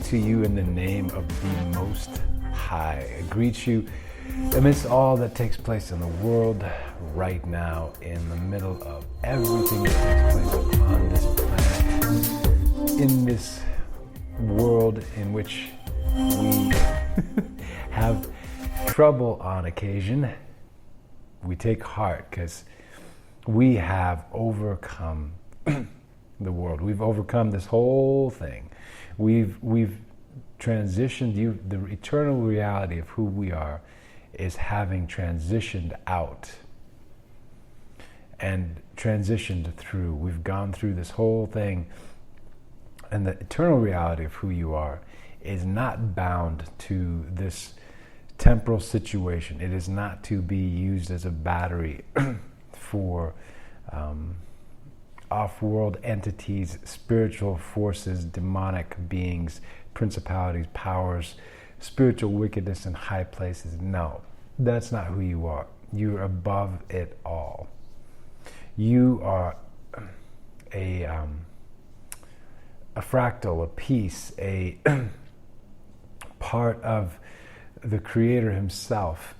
to you in the name of the Most High. I greet you amidst all that takes place in the world right now, in the middle of everything that takes place on this planet, in this world in which we have trouble on occasion. We take heart because we have overcome the world. We've overcome this whole thing. We've transitioned. The eternal reality of who we are is having transitioned out and transitioned through. We've gone through this whole thing, and the eternal reality of who you are is not bound to this temporal situation. It is not to be used as a battery for off-world entities, spiritual forces, demonic beings, principalities, powers, spiritual wickedness in high places. No, that's not who you are. You're above it all. You are a fractal, a piece, a part of the Creator Himself,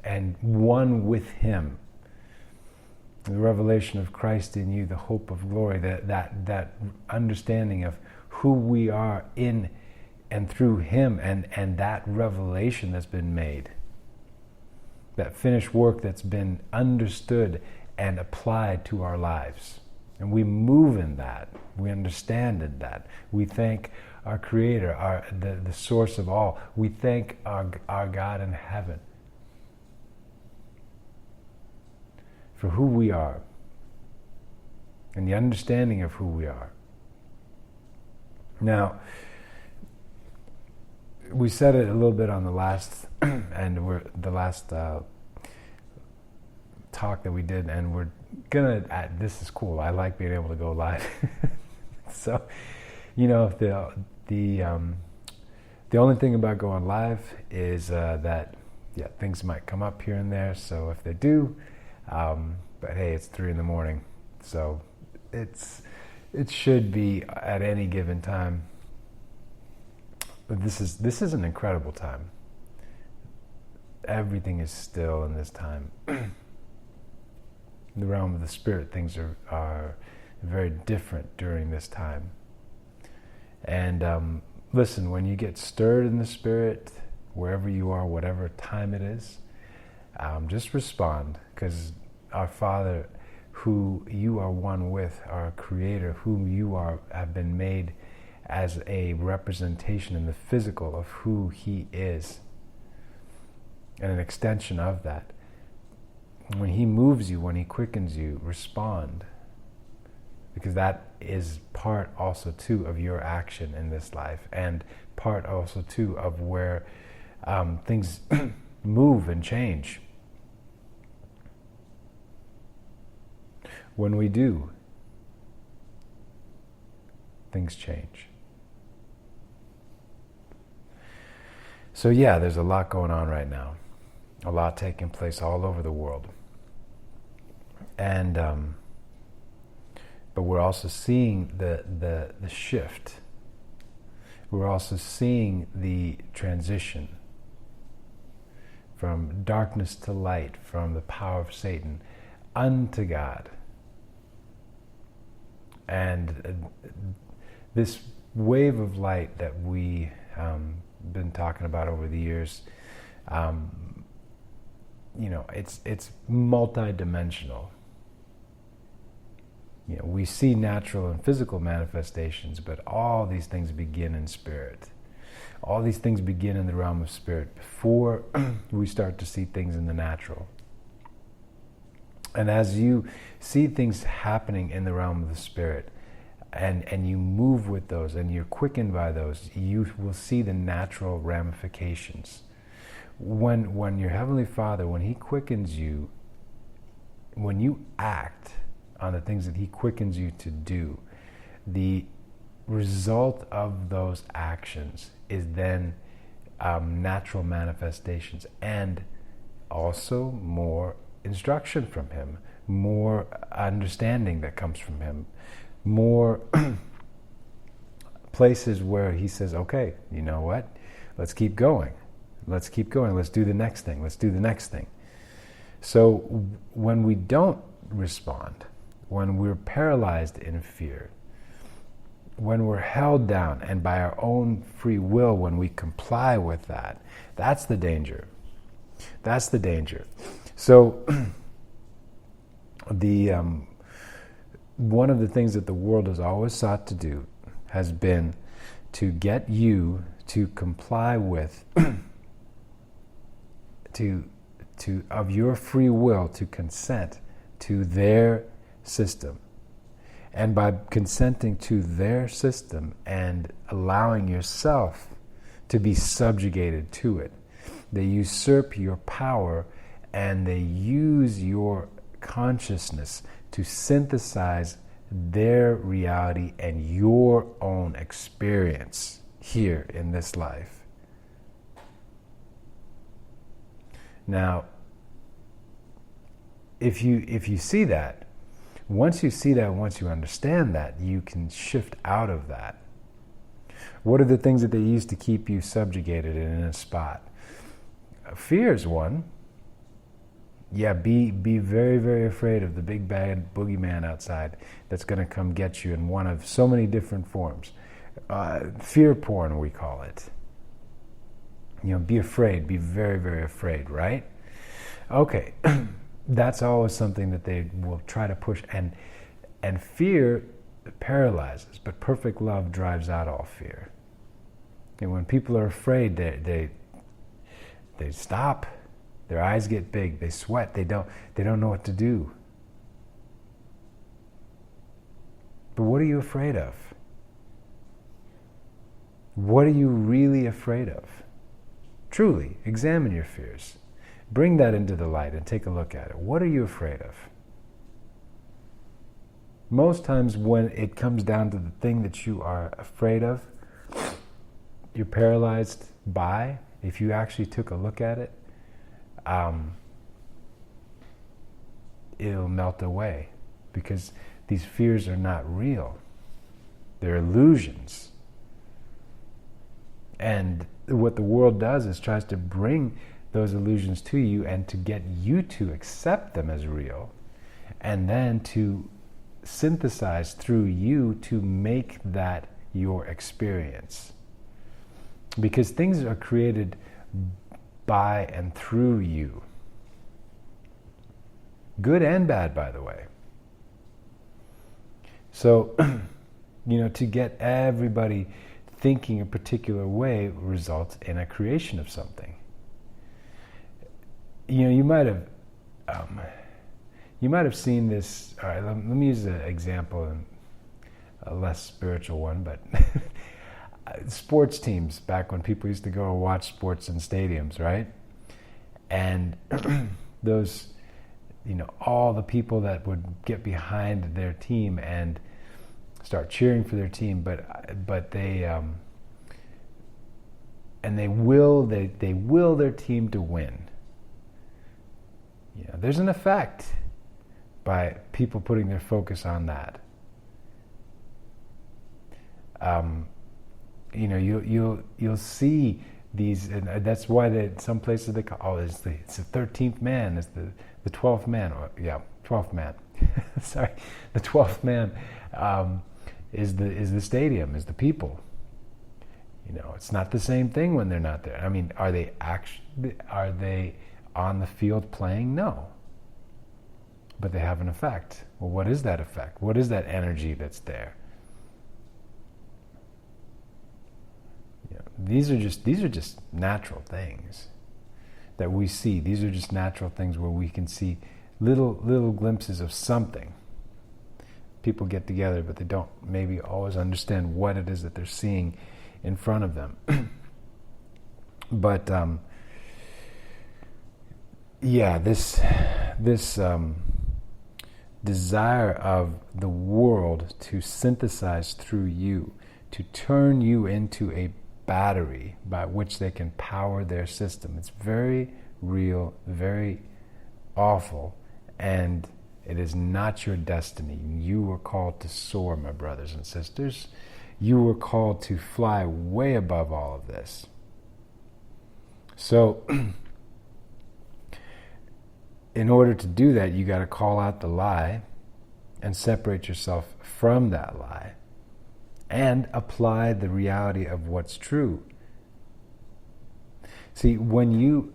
and one with Him. The revelation of Christ in you, the hope of glory, that understanding of who we are in and through Him, and that revelation that's been made, that finished work that's been understood and applied to our lives. And we move in that. We understand in that. We thank our Creator, the source of all. We thank our God in heaven for who we are and the understanding of who we are. Now, we said it a little bit on the last talk that we did, and we're gonna. This is cool. I like being able to go live. So, the only thing about going live is that things might come up here and there. So if they do. But hey, it's 3 a.m, so it should be at any given time. But this is an incredible time. Everything is still in this time. In the realm of the spirit, things are very different during this time. And listen, when you get stirred in the spirit, wherever you are, whatever time it is, just respond, because our Father, who you are one with, our Creator, whom you have been made as a representation in the physical of who He is, and an extension of that. When He moves you, when He quickens you, respond, because that is part also too of your action in this life, and part also too of where things move and change. When we do, things change. So there's a lot going on right now. A lot taking place all over the world. And but we're also seeing the shift. We're also seeing the transition from darkness to light, from the power of Satan unto God. And this wave of light that we been talking about over the years, it's multidimensional. We see natural and physical manifestations, but all these things begin in spirit. All these things begin in the realm of spirit before we start to see things in the natural. And as you see things happening in the realm of the spirit, and you move with those, and you're quickened by those, you will see the natural ramifications. When your Heavenly Father, when He quickens you, when you act on the things that He quickens you to do, the result of those actions is then natural manifestations, and also more instruction from Him, more understanding that comes from Him, more places where he says, okay, you know what? Let's keep going. Let's keep going. Let's do the next thing. Let's do the next thing. So when we don't respond, when we're paralyzed in fear, when we're held down, and by our own free will, when we comply with that, that's the danger. That's the danger. So one of the things that the world has always sought to do has been to get you to comply with, of your free will, to consent to their system. And by consenting to their system and allowing yourself to be subjugated to it, they usurp your power and they use your consciousness to synthesize their reality and your own experience here in this life. Now, if you see that, once you see that, once you understand that, you can shift out of that. What are the things that they use to keep you subjugated and in a spot? Fear is one. Yeah, be very, very afraid of the big bad boogeyman outside that's going to come get you in one of so many different forms. Fear porn, we call it. Be afraid, be very, very afraid, right? Okay. That's always something that they will try to push, and fear paralyzes, but perfect love drives out all fear. And when people are afraid, they stop. Their eyes get big. They sweat. They don't know what to do. But what are you afraid of? What are you really afraid of? Truly, examine your fears. Bring that into the light and take a look at it. What are you afraid of? Most times when it comes down to the thing that you are afraid of, you're paralyzed by, if you actually took a look at it, it'll melt away, because these fears are not real. They're illusions. And what the world does is tries to bring those illusions to you and to get you to accept them as real, and then to synthesize through you to make that your experience. Because things are created by and through you. Good and bad, by the way. So, to get everybody thinking a particular way results in a creation of something. You might have seen this. All right, let me use an example, a less spiritual one, but sports teams, back when people used to go watch sports in stadiums, right? And those, all the people that would get behind their team and start cheering for their team, but they will their team to win. There's an effect by people putting their focus on that. You'll see these, and that's why some places they call, it's the 13th man, it's the 12th man, 12th man. Sorry, the 12th man is the stadium, is the people. It's not the same thing when they're not there. I mean, are they on the field playing? No. But they have an effect. Well, what is that effect? What is that energy that's there? These are just natural things that we see. These are just natural things where we can see little glimpses of something. People get together, but they don't maybe always understand what it is that they're seeing in front of them. But this desire of the world to synthesize through you, to turn you into a battery by which they can power their system. It's very real, very awful, and it is not your destiny. You were called to soar, my brothers and sisters. You were called to fly way above all of this. So, in order to do that, you got to call out the lie and separate yourself from that lie and apply the reality of what's true. See, when you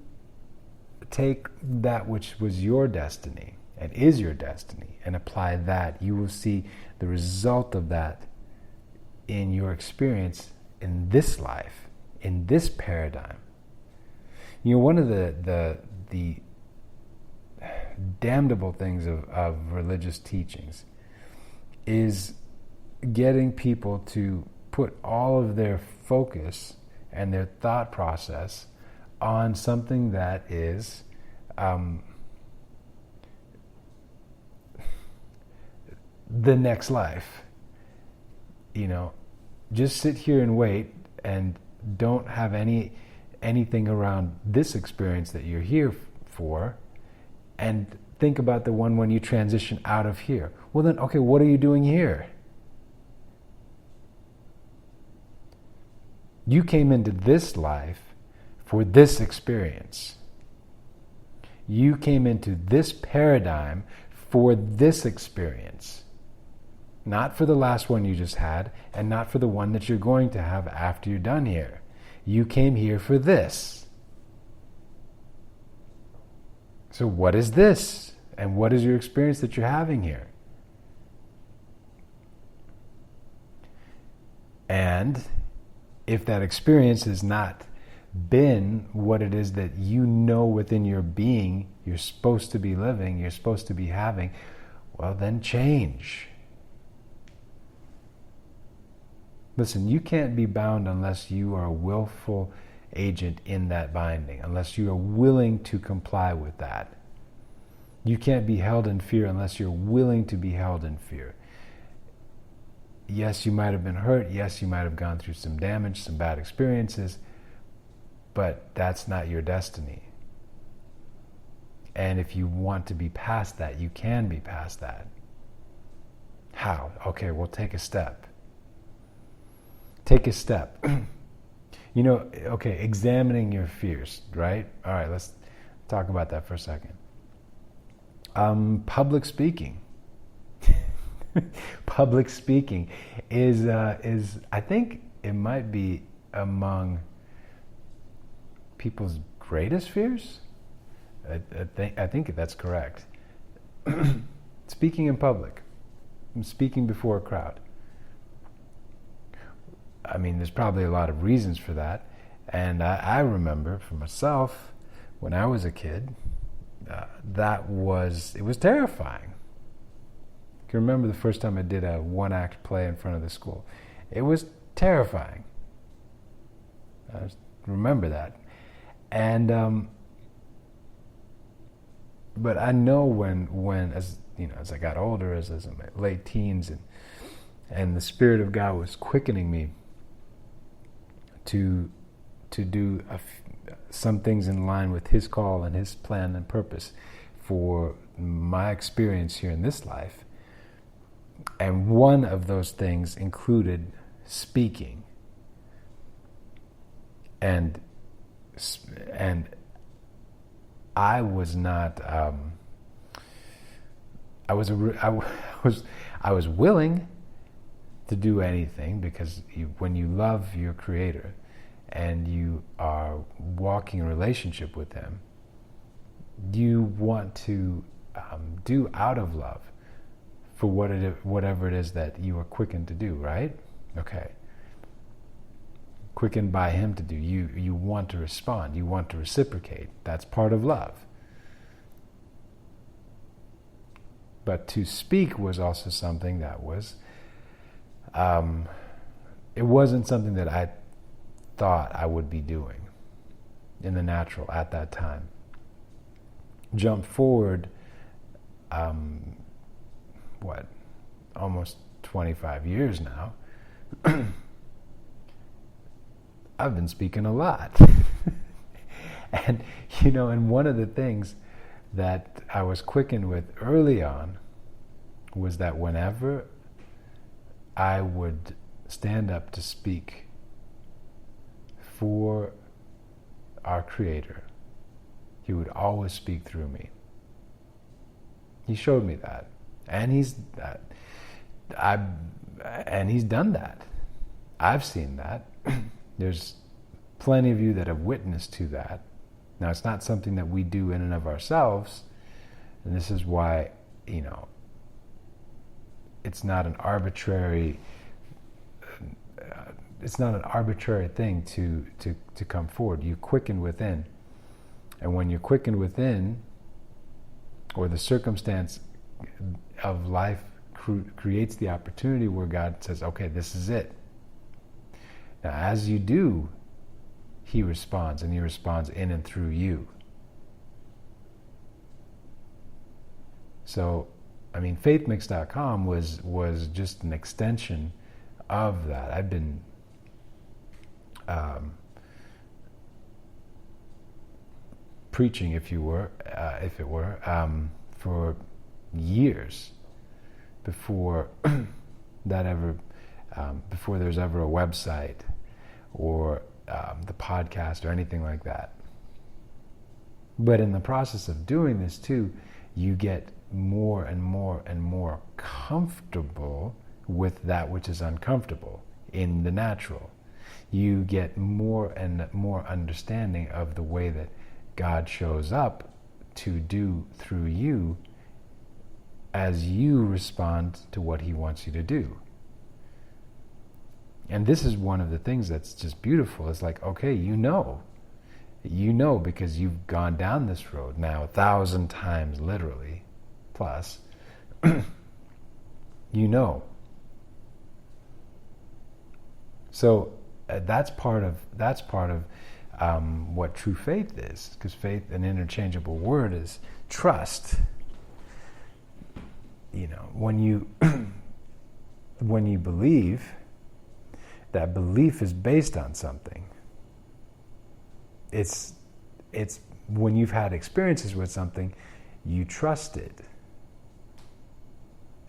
take that which was your destiny and is your destiny and apply that, you will see the result of that in your experience in this life, in this paradigm. You know, one of the damnable things of religious teachings is getting people to put all of their focus and their thought process on something that is the next life. You know, just sit here and wait and don't have anything around this experience that you're here for, and think about the one when you transition out of here. Well then, okay, what are you doing here? You came into this life for this experience. You came into this paradigm for this experience. Not for the last one you just had, and not for the one that you're going to have after you're done here. You came here for this. So what is this? And what is your experience that you're having here? And if that experience has not been what it is that you know within your being you're supposed to be living, you're supposed to be having, well then change. Listen, you can't be bound unless you are a willful agent in that binding, unless you are willing to comply with that. You can't be held in fear unless you're willing to be held in fear. Yes, you might have been hurt. Yes, you might have gone through some damage, some bad experiences, but that's not your destiny. And if you want to be past that, you can be past that. How? Okay, well, take a step. Take a step. You know, okay, examining your fears, right? All right, let's talk about that for a second. Public speaking. Public speaking is I think it might be among people's greatest fears. I think that's correct. Speaking in public, speaking before a crowd. I mean, there's probably a lot of reasons for that. And I remember for myself, when I was a kid, it was terrifying. I can remember the first time I did a one-act play in front of the school. It was terrifying. I just remember that. And, but I know when as I got older, as in my late teens, and the Spirit of God was quickening me to do some things in line with His call and His plan and purpose for my experience here in this life. And one of those things included speaking. And I was not. I was willing to do anything, because when you love your Creator and you are walking in relationship with Him, you want to do out of love for whatever it is that you are quickened to do, right? Okay. Quickened by Him to do. You want to respond. You want to reciprocate. That's part of love. But to speak was also something that was, it wasn't something that I thought I would be doing in the natural at that time. Jump forward, almost 25 years now, I've been speaking a lot. And, and one of the things that I was quickened with early on was that whenever I would stand up to speak for our Creator, He would always speak through me. He showed me that, and He's done that. I've seen that. There's plenty of you that have witnessed to that. Now, it's not something that we do in and of ourselves, and this is why, it's not an arbitrary. It's not an arbitrary thing to come forward. You quicken within, and when you're quickened within, or the circumstance of life creates the opportunity where God says, "Okay, this is it." Now, as you do, He responds, and He responds in and through you. So, faithmix.com was just an extension of that. I've been preaching, if it were, for years before before there's ever a website or the podcast or anything like that. But in the process of doing this too, you get more and more and more comfortable with that which is uncomfortable in the natural. You get more and more understanding of the way that God shows up to do through you as you respond to what He wants you to do. And this is one of the things that's just beautiful. It's like, okay, you know because you've gone down this road now 1,000 times, literally, plus. So that's part of what true faith is, because faith, an interchangeable word, is trust. When you believe, that belief is based on something. It's when you've had experiences with something, you trust it.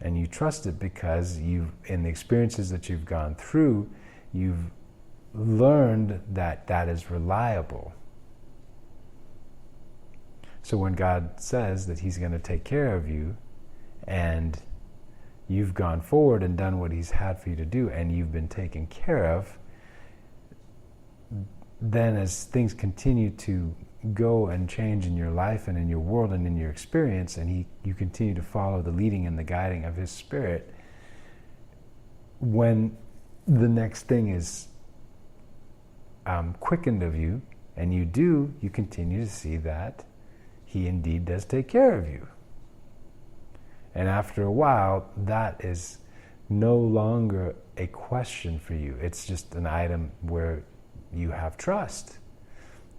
And you trust it because in the experiences that you've gone through, you've learned that that is reliable. So when God says that He's going to take care of you, and you've gone forward and done what He's had for you to do, and you've been taken care of, then as things continue to go and change in your life and in your world and in your experience, and you continue to follow the leading and the guiding of His Spirit, when the next thing is quickened of you, and you continue to see that He indeed does take care of you. And after a while, that is no longer a question for you. It's just an item where you have trust,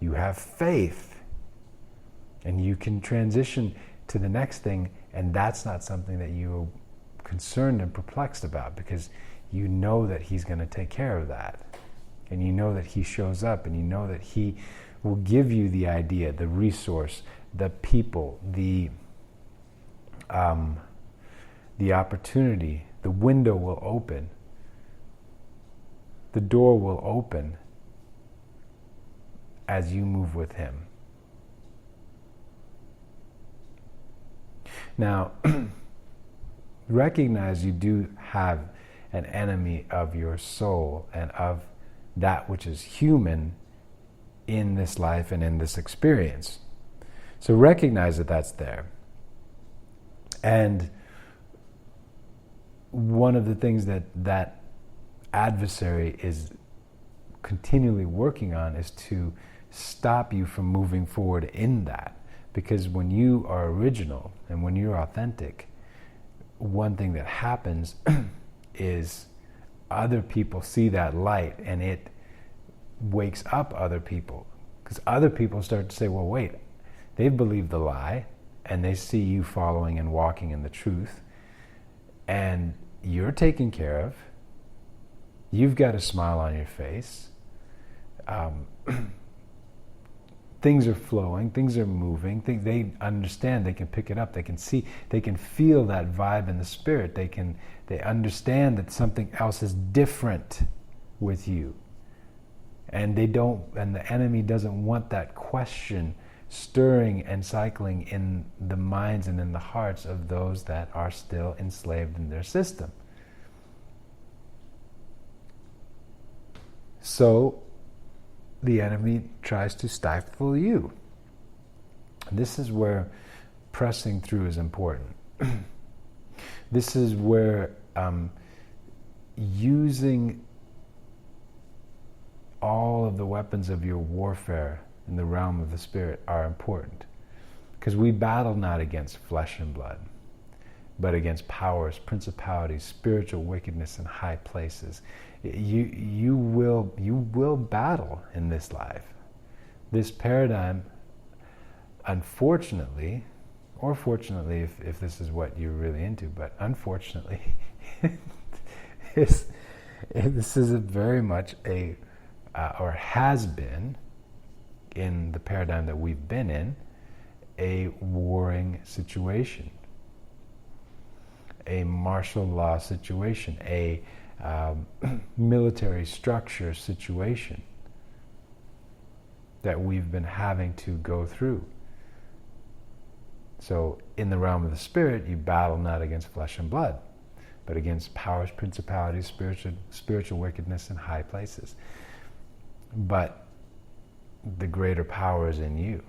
you have faith, and you can transition to the next thing, and that's not something that you're concerned and perplexed about, because you know that He's going to take care of that. And you know that He shows up, and you know that He will give you the idea, the resource, the people, the opportunity. The window will open. The door will open as you move with Him. Now, recognize you do have an enemy of your soul and of that which is human in this life and in this experience. So recognize that that's there. And one of the things that adversary is continually working on is to stop you from moving forward in that. Because when you are original and when you're authentic, one thing that happens is other people see that light, and it wakes up other people. Because other people start to say, well, wait, they've believed the lie, and they see you following and walking in the truth, and you're taken care of. You've got a smile on your face. things are flowing, things are moving, they understand, they can pick it up, they can see, they can feel that vibe in the spirit, they understand that something else is different with you. And the enemy doesn't want that question stirring and cycling in the minds and in the hearts of those that are still enslaved in their system. So the enemy tries to stifle you. This is where pressing through is important. This is where using all of the weapons of your warfare in the realm of the spirit are important. Because we battle not against flesh and blood, but against powers, principalities, spiritual wickedness in high places. You will battle in this life. This paradigm, unfortunately, or fortunately, if this is what you're really into, but unfortunately, this is very much or has been, in the paradigm that we've been in, a warring situation, a martial law situation, a military structure situation that we've been having to go through. So in the realm of the spirit, you battle not against flesh and blood, but against powers, principalities, spiritual wickedness in high places. But the greater power is in you.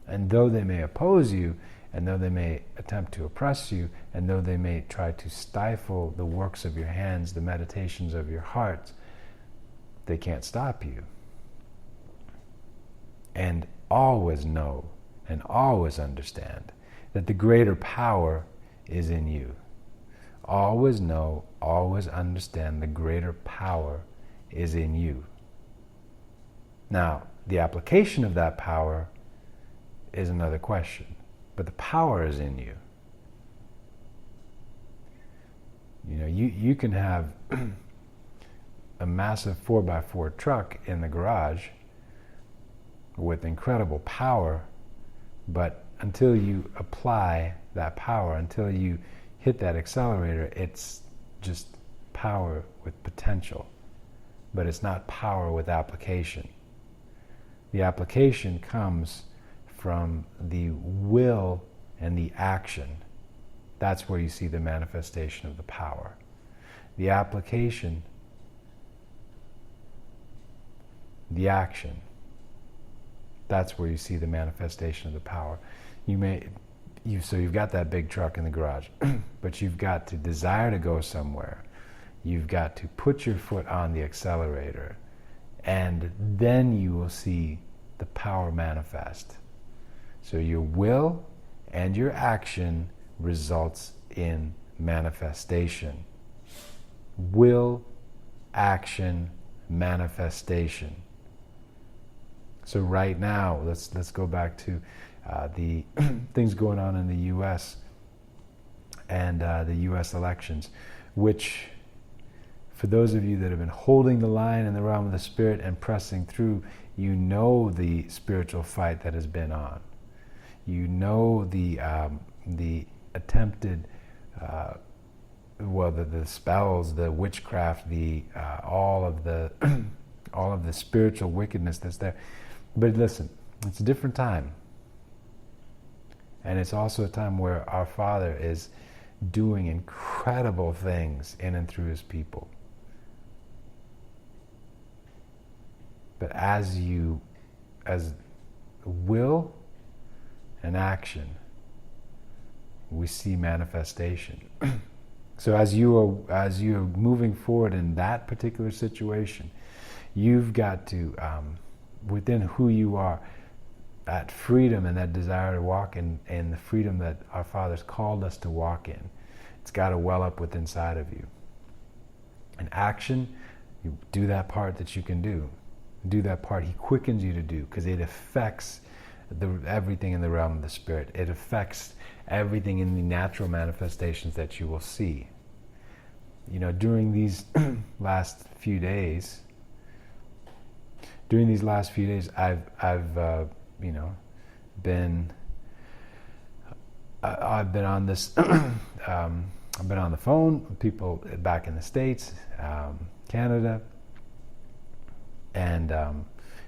And though they may oppose you, and though they may attempt to oppress you, and though they may try to stifle the works of your hands, the meditations of your heart, they can't stop you. And always know and always understand that the greater power is in you. Always know, always understand the greater power is in you. Now, the application of that power is another question, but the power is in you. You know, you can have a massive 4x4 truck in the garage with incredible power, but until you apply that power, until you hit that accelerator, it's just power with potential, but it's not power with application. The application comes from the will and the action. That's where you see the manifestation of the power. The application, the action, that's where you see the manifestation of the power. So you've got that big truck in the garage, but you've got to desire to go somewhere. You've got to put your foot on the accelerator, and then you will see the power manifest. So your will and your action results in manifestation. Will, action, manifestation. So right now, let's go back to the things going on in the U.S. and the U.S. elections, which, for those of you that have been holding the line in the realm of the Spirit and pressing through, you know the spiritual fight that has been on. You know the attempted, the spells, the witchcraft, all of the spiritual wickedness that's there. But listen, it's a different time. And it's also a time where our Father is doing incredible things in and through His people. But as will and action, we see manifestation. So as you are moving forward in that particular situation, you've got to, within who you are, that freedom and that desire to walk in the freedom that our Father's called us to walk in, it's got to well up within inside of you. In action, you do that part that you can do. Do that part He quickens you to do, because it affects everything in the realm of the Spirit. It affects everything in the natural manifestations that you will see. You know, during these last few days, during these last few days, I've been on this. I've been on the phone with people back in the States, Canada, and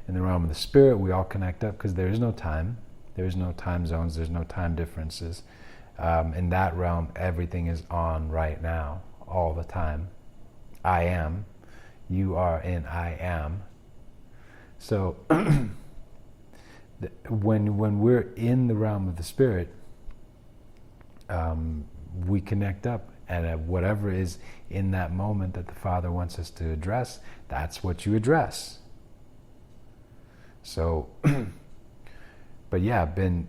in the realm of the spirit, we all connect up because there is no time. There's no time zones. There's no time differences. In that realm, everything is on right now, all the time. I am. You are in I am. So when we're in the realm of the spirit, we connect up, and whatever is in that moment that the Father wants us to address, that's what you address. So, but yeah, been,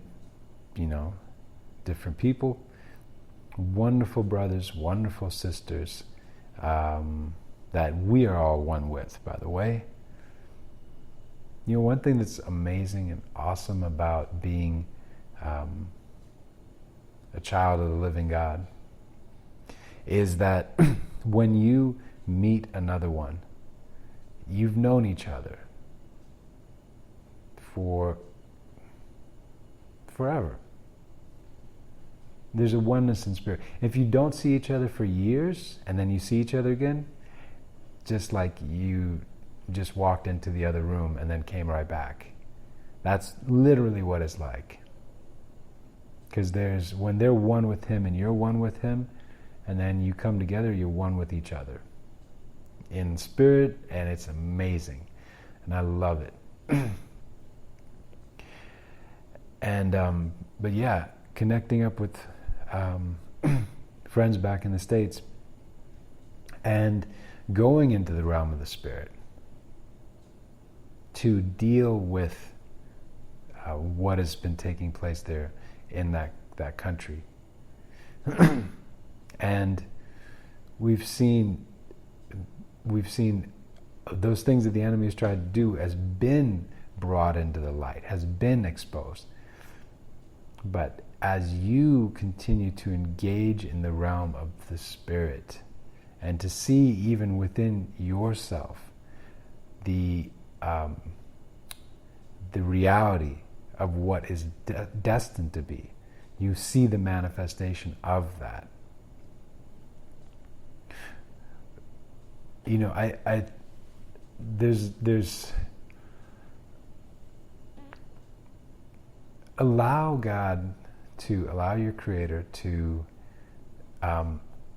different people, wonderful brothers, wonderful sisters, that we are all one with, by the way. One thing that's amazing and awesome about being a child of the living God is that when you meet another one, you've known each other for forever. There's a oneness in spirit. If you don't see each other for years and then you see each other again, just like you just walked into the other room and then came right back. That's literally what it's like. Because when they're one with Him and you're one with Him, and then you come together, you're one with each other in spirit, and it's amazing. And I love it. And, but yeah, connecting up with friends back in the States and going into the realm of the spirit to deal with what has been taking place there in that country. And we've seen those things that the enemy has tried to do has been brought into the light, has been exposed. But as you continue to engage in the realm of the spirit and to see even within yourself the reality of what is destined to be, you see the manifestation of that. There's allow your Creator to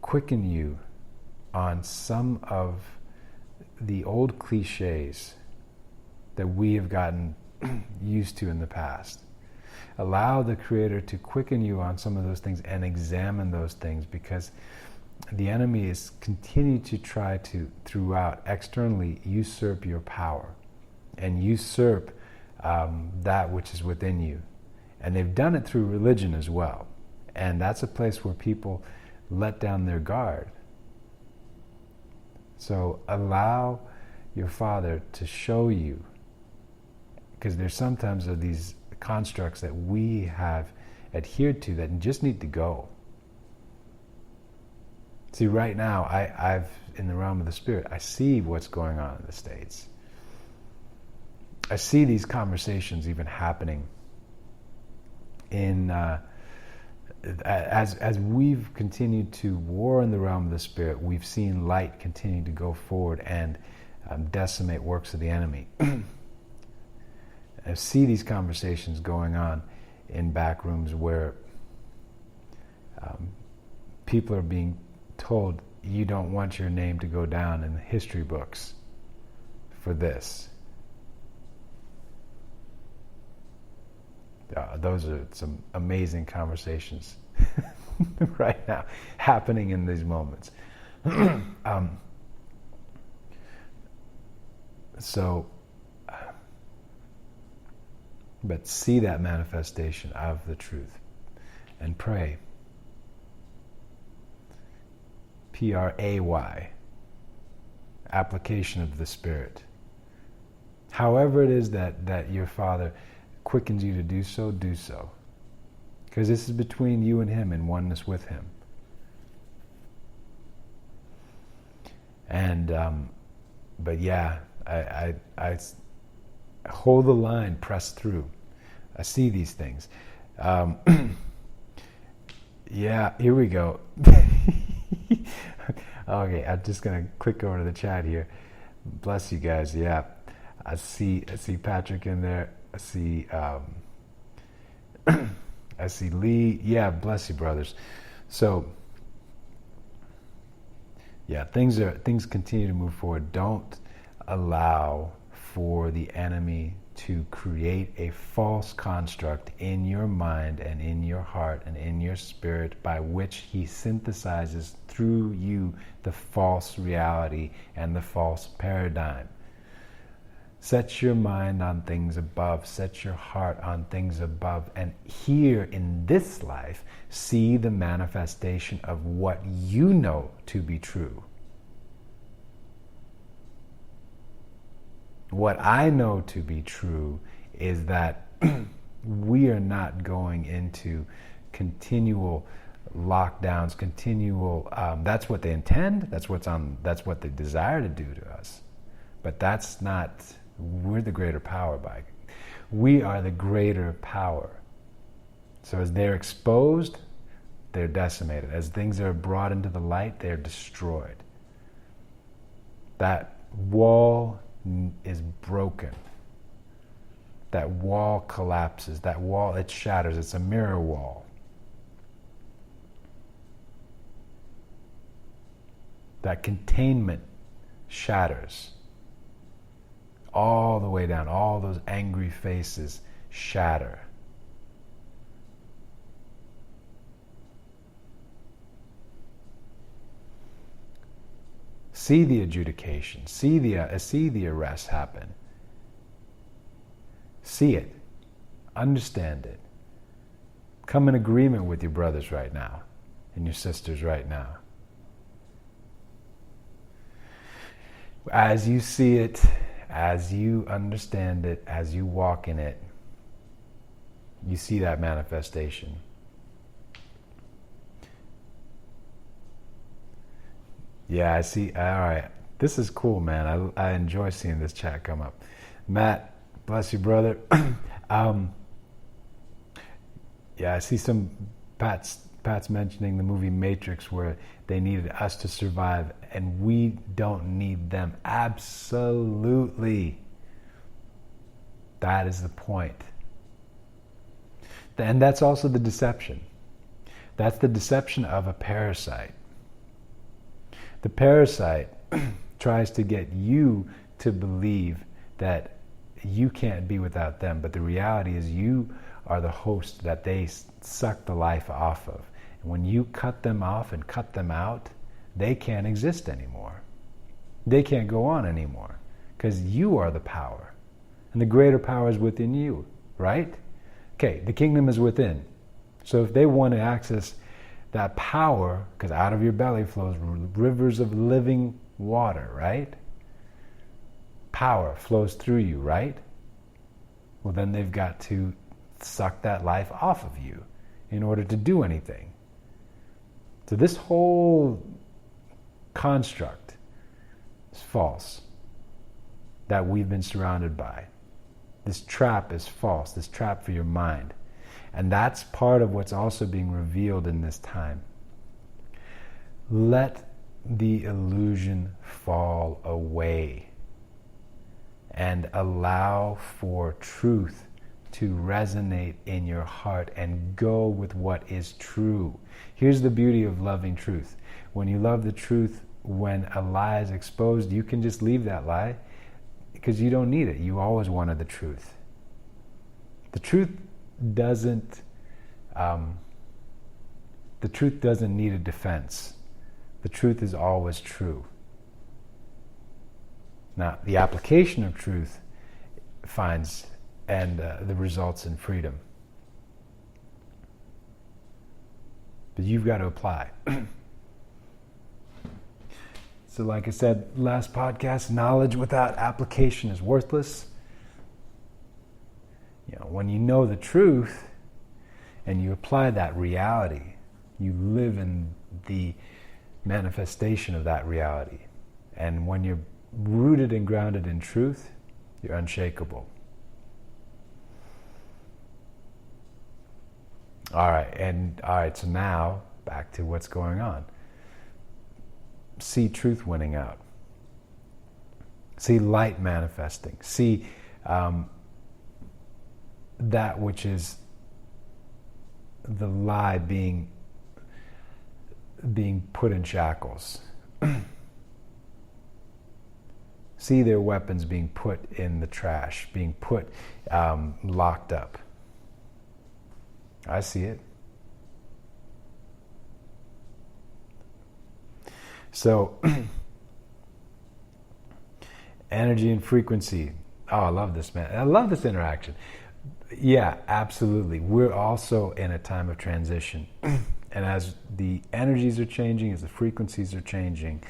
quicken you on some of the old cliches that we have gotten used to in the past. Allow the Creator to quicken you on some of those things and examine those things, because the enemy is continuing to try to, throughout, externally, usurp your power and usurp that which is within you. And they've done it through religion as well. And that's a place where people let down their guard. So allow your Father to show you, because there's sometimes of these constructs that we have adhered to that just need to go. See, right now, I've in the realm of the spirit, I see what's going on in the States. I see these conversations even happening in as we've continued to war in the realm of the spirit. We've seen light continue to go forward and decimate works of the enemy. I see these conversations going on in back rooms where people are being told, you don't want your name to go down in the history books for this. Those are some amazing conversations right now happening in these moments. But see that manifestation of the truth and pray. Pray. Application of the Spirit. However it is that your Father quickens you to do so, do so. Because this is between you and Him in oneness with Him. And, but yeah, Hold the line, press through. I see these things. Yeah, here we go. Okay, I'm just gonna click over to the chat here. Bless you guys. Yeah, I see Patrick in there. I see I see Lee. Yeah, bless you, brothers. So yeah, things continue to move forward. Don't allow for the enemy to create a false construct in your mind and in your heart and in your spirit by which he synthesizes through you the false reality and the false paradigm. Set your mind on things above. Set your heart on things above. And here in this life, see the manifestation of what you know to be true. What I know to be true is that we are not going into continual lockdowns, that's what they intend, that's what they desire to do to us. But that's not, we're the greater power we are the greater power. So as they're exposed, they're decimated. As things are brought into the light, they're destroyed. That wall is broken. That wall collapses. That wall, it shatters. It's a mirror wall. That containment shatters. All the way down. All those angry faces shatter. See the adjudication. See the arrest happen. See it. Understand it. Come in agreement with your brothers right now and your sisters right now. As you see it, as you understand it, as you walk in it, you see that manifestation. Yeah, I see. All right. This is cool, man. I enjoy seeing this chat come up. Matt, bless you, brother. Yeah, I see some Pat's mentioning the movie Matrix where they needed us to survive and we don't need them. Absolutely. That is the point. And that's also the deception. That's the deception of a parasite. The parasite tries to get you to believe that you can't be without them, but the reality is you are the host that they suck the life off of. And when you cut them off and cut them out, they can't exist anymore. They can't go on anymore because you are the power. And the greater power is within you, right? Okay, the kingdom is within. So if they want to access that power, because out of your belly flows rivers of living water, right? Power flows through you, right? Well, then they've got to suck that life off of you in order to do anything. So this whole construct is false that we've been surrounded by. This trap is false, this trap for your mind. And that's part of what's also being revealed in this time. Let the illusion fall away and allow for truth to resonate in your heart and go with what is true. Here's the beauty of loving truth. When you love the truth, when a lie is exposed, you can just leave that lie because you don't need it. You always wanted the truth. The truth doesn't need a defense. The truth is always true. Now, the application of truth finds the results in freedom. But you've got to apply. So like I said, last podcast, knowledge without application is worthless. When you know the truth and you apply that reality, you live in the manifestation of that reality. And when you're rooted and grounded in truth, you're unshakable. All right, so now back to what's going on. See truth winning out. See light manifesting. See that which is the lie being put in shackles. See their weapons being put in the trash, being put locked up. I see it. So, energy and frequency. Oh, I love this, man. I love this interaction. Yeah, absolutely. We're also in a time of transition. And as the energies are changing, as the frequencies are changing,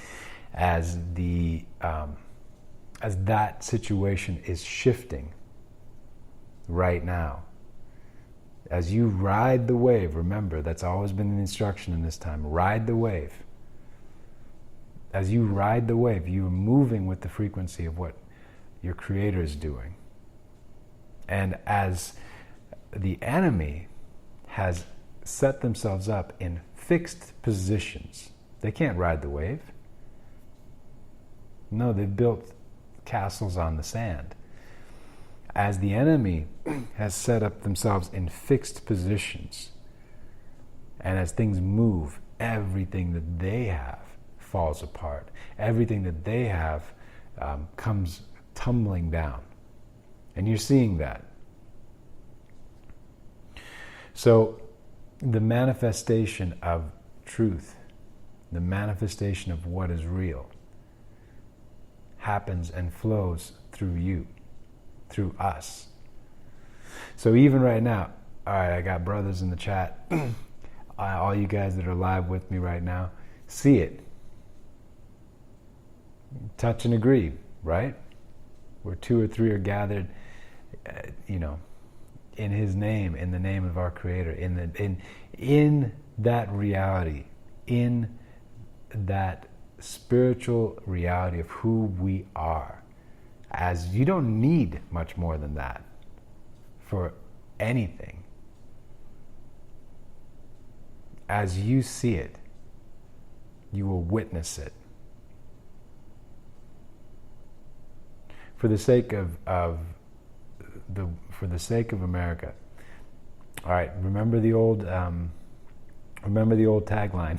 as that situation is shifting right now, as you ride the wave, remember, that's always been the instruction in this time, ride the wave. As you ride the wave, you're moving with the frequency of what your Creator is doing. And as the enemy has set themselves up in fixed positions, they can't ride the wave. No, they've built castles on the sand. As the enemy has set up themselves in fixed positions, and as things move, everything that they have falls apart. Everything that they have comes tumbling down. And you're seeing that. So the manifestation of truth, the manifestation of what is real, happens and flows through you, through us. So even right now, all right, I got brothers in the chat, all you guys that are live with me right now, see it. Touch and agree, right? Where 2 or 3 are gathered, in His name, in the name of our Creator, in that reality, in that spiritual reality of who we are. As you don't need much more than that for anything. As you see it, you will witness it. For the sake of America. All right, remember the old tagline.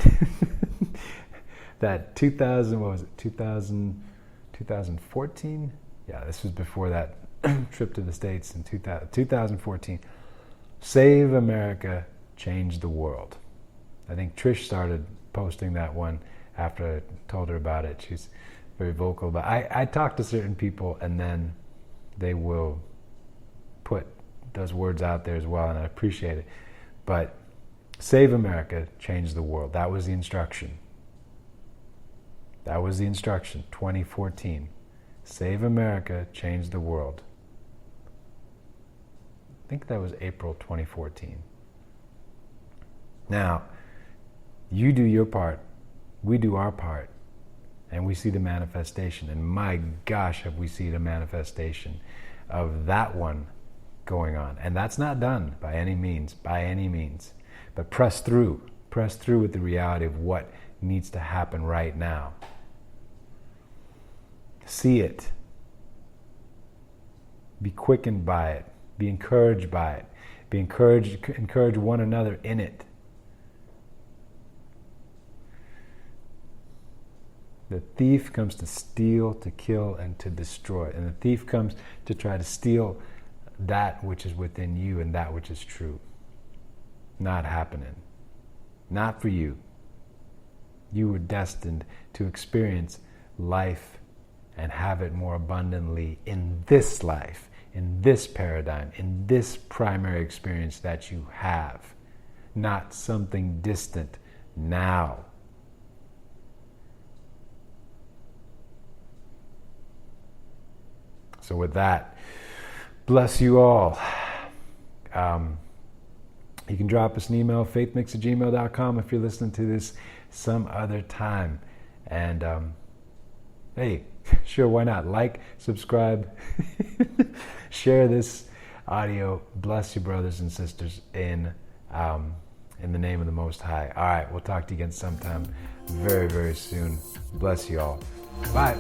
That 2014? Yeah, this was before that trip to the States in 2014. Save America, change the world. I think Trish started posting that one after I told her about it. She's very vocal about it. I talk to certain people and then they will put those words out there as well, and I appreciate it. But save America, change the world. That was the instruction. That was the instruction, 2014. Save America, change the world. I think that was April 2014. Now, you do your part, we do our part, and we see the manifestation. And my gosh, have we seen a manifestation of that one going on. And that's not done by any means. But press through with the reality of what needs to happen right now. See it. Be quickened by it. Be encouraged by it. Encourage one another in it. The thief comes to steal, to kill, and to destroy. And the thief comes to try to steal that which is within you and that which is true. Not happening. Not for you. You were destined to experience life and have it more abundantly in this life, in this paradigm, in this primary experience that you have. Not something distant now. So with that, bless you all. You can drop us an email, faithmix@gmail.com, if you're listening to this some other time. And hey, sure, why not? Like, subscribe, share this audio. Bless you, brothers and sisters in in the name of the Most High. All right, we'll talk to you again sometime very, very soon. Bless you all. Bye.